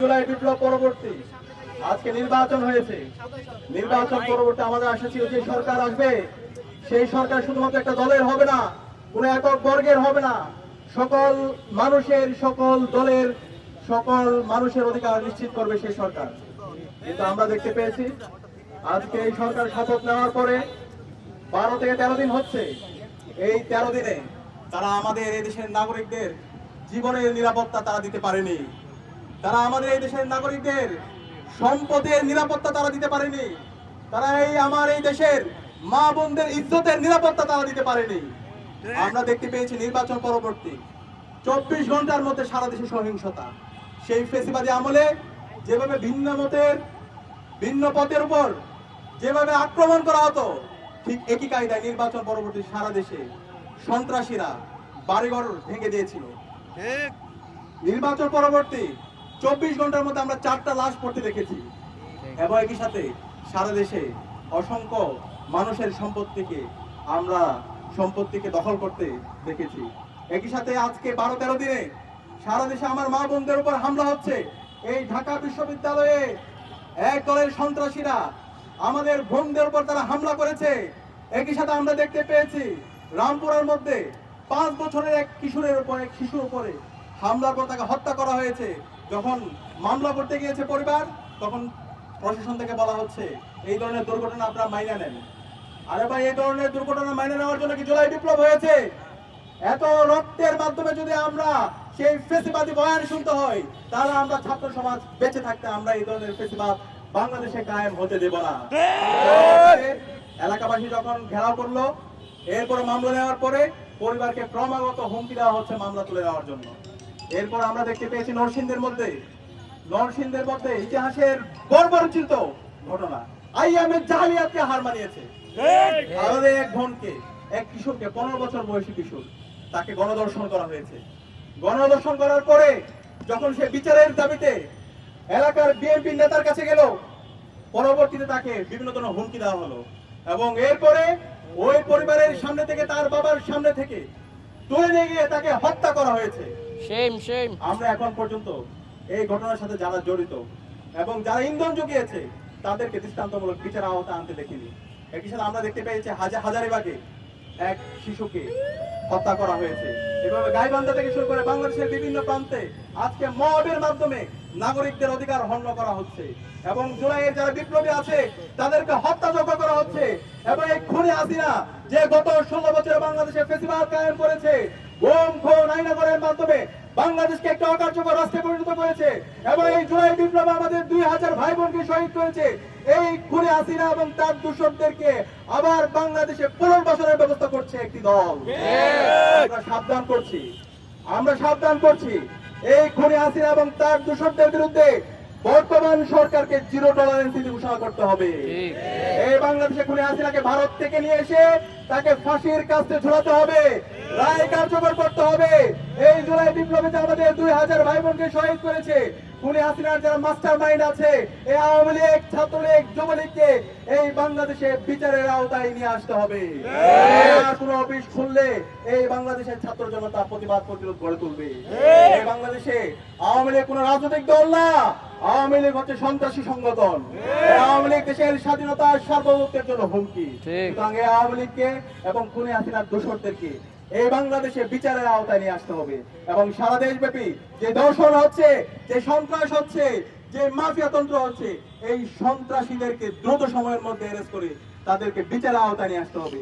জুলাই বিপ্লব পরবর্তী আজকে নির্বাচন হয়েছে। নির্বাচন পরবর্তী আমাদের আশা ছিল যে সরকার আসবে, সেই সরকার শুধুমাত্র একটা দলের হবে না, কোন একক বর্গের হবে না, সকল মানুষের, সকল দলের, সকল মানুষের অধিকার নিশ্চিত করবে সেই সরকার। কিন্তু আমরা দেখতে পেয়েছি আজকে এই সরকার শপথ নেওয়ার পরে 12 থেকে 13 দিন হচ্ছে। এই 13 দিনে তারা আমাদের এই দেশের নাগরিকদের জীবনের নিরাপত্তা তারা দিতে পারেনি। তারা আমাদের এই দেশের নাগরিকদের সম্পদের নিরাপত্তা তারা দিতে পারেনি। তারা আমার এই দেশের মা বোনদের ইজ্জতের নিরাপত্তা তারা দিতে পারেনি। আমরা দেখতে পেয়েছি নির্বাচন পরবর্তী 24 ঘন্টার মধ্যে সারা দেশে সহিংসতা। সেই ফেসিবাদী আমলে যেভাবে ভিন্ন মতের, ভিন্ন পথের উপর যেভাবে আক্রমণ করা হতো, ঠিক একই কায়দায় নির্বাচন পরবর্তী সারা দেশে সন্ত্রাসীরা বাড়িঘর ভেঙে দিয়েছিল। নির্বাচন পরবর্তী 24 ঘন্টার মধ্যে আমরা 4টা লাশ পড়তে দেখেছি এবং একই সাথে সারা দেশে অসংখ্য মানুষের সম্পত্তিকে দখল করতে দেখেছি। একই সাথে আজকে 12-13 দিনে সারা দেশে আমার মা বোনদের উপর হামলা হচ্ছে। এই ঢাকা বিশ্ববিদ্যালয়ে এক দলের সন্ত্রাসীরা আমাদের বোনদের উপর তারা হামলা করেছে। একই সাথে আমরা দেখতে পেয়েছি রামপুরার মধ্যে 5 বছরের এক শিশুর উপরে হামলার পর তাকে হত্যা করা হয়েছে। যখন মামলা করতে গিয়েছে পরিবার, তখন প্রশাসন থেকে বলা হচ্ছে এই ধরনের দুর্ঘটনা আপনারা মাইনে নেন। আরে ভাই, এই ধরনের দুর্ঘটনা মাইনে নেওয়ার জন্য কি জুলাই বিপ্লব হয়েছে? এত রক্তের মাধ্যমে যদি আমরা সেই ফেসিবাদী বয়ান শুনতে হয়, তাহলে আমরা ছাত্র সমাজ বেঁচে থাকতে আমরা এই ধরনের ফেসিবাদ বাংলাদেশে কায়েম হতে দেব না। এলাকাবাসী যখন ঘেরাও করলো, এরপরে মামলা নেওয়ার পরে পরিবারকে ক্রমাগত হুমকি দেওয়া হচ্ছে মামলা তুলে নেওয়ার জন্য। এরপর আমরা দেখতে পেয়েছি নরসিংদীর মধ্যে ইতিহাসের বর্বরোচিত ঘটনা, আইএমএ জালিয়াতকে হার মানিয়েছে। আমাদের এক বোনকে, এক কিশোরকে, 15 বছর বয়সী কিশোর, তাকে গণধর্ষণ করা হয়েছে। গণধর্ষণ করার পরে যখন সে বিচারের দাবিতে এলাকার বিএনপি নেতার কাছে গেল, পরবর্তীতে তাকে বিভিন্ন ধরনের হুমকি দেওয়া হলো এবং এরপরে ওই পরিবারের সামনে থেকে, তার বাবার সামনে থেকে তুলে নিয়ে গিয়ে তাকে হত্যা করা হয়েছে। আমরা এখন পর্যন্ত এই ঘটনার সাথে যারা জড়িত এবং যারা ইন্ধন জুগিয়েছে তাদেরকে দৃষ্টান্তমূলক বিচার আওতায় আনতে দেখিনি। একই সাথে আমরা দেখতে পেয়েছি হাজারীবাগে এক শিশুকে হত্যা করা হয়েছে। এভাবে গাইবান্ধা থেকে শুরু করে বাংলাদেশের বিভিন্ন প্রান্তে আজকে মবের মাধ্যমে নাগরিকদের অধিকার হরণ করা হচ্ছে এবং জুলাইয়ের যারা বিপ্লবী আছে তাদেরকে হত্যাযজ্ঞ করা হচ্ছে। এবং এই খুনি হাসিনা যে গত 16 বছরে বাংলাদেশে ফেসিবাদ কায়েম করেছে, গুম খুন আইনাগরের মাধ্যমে বাংলাদেশকে একটা অকার্যকর রাষ্ট্রে পরিণত করেছে এবং এই জুলাই বিপ্লব আমাদের 2000 ভাই বোনকে শহীদ করেছে। এই খুনি হাসিনা এবং তার দূষকদেরকে আবার বাংলাদেশে পুনর্বাসনের ব্যবস্থা করছে একটি দল। আমরা সাবধান করছি এই খুনি হাসিনা এবং তার দূষকদের বিরুদ্ধে বর্তমান সরকারকে 0 টলারেন্স নীতি ঘোষণা করতে হবে। এই বাংলাদেশে খুনি হাসিনাকে ভারত থেকে নিয়ে এসে তাকে ফাঁসির কাস্তে ঝুলাতে হবে, রায় কার্যকর করতে হবে। এই জুলাই বিপ্লবে আমাদের 2000 ভাই বোনকে শহীদ করেছে খুনি হাসিনার যারা মাস্টার মাইন্ড আছে, এই আওয়ামী লীগ, ছাত্রলীগ, যুবলীগকে এই বাংলাদেশে বিচারের আওতায় নিয়ে আসতে হবে। কোন অফিস খুললে এই বাংলাদেশের ছাত্র জনতা প্রতিবাদ প্রতিরোধ গড়ে তুলবে। এই বাংলাদেশে আওয়ামী লীগ কোন রাজনৈতিক দল না, আওয়ামী লীগ হচ্ছে সন্ত্রাসী সংগঠন। আওয়ামী লীগ দেশের স্বাধীনতা সার্বভৌমত্বের জন্য হুমকি। সুতরাং এই আওয়ামী লীগকে এবং খুনি হাসিনার দোষরদেরকে এই বাংলাদেশে বিচারের আওতায় নিয়ে আসতে হবে এবং সারা দেশব্যাপী যে দর্শন হচ্ছে, যে সন্ত্রাস হচ্ছে, যে মাফিয়া তন্ত্র হচ্ছে, এই সন্ত্রাসীদেরকে দ্রুত সময়ের মধ্যে অ্যারেস্ট করে তাদেরকে বিচারের আওতায় নিয়ে আসতে হবে।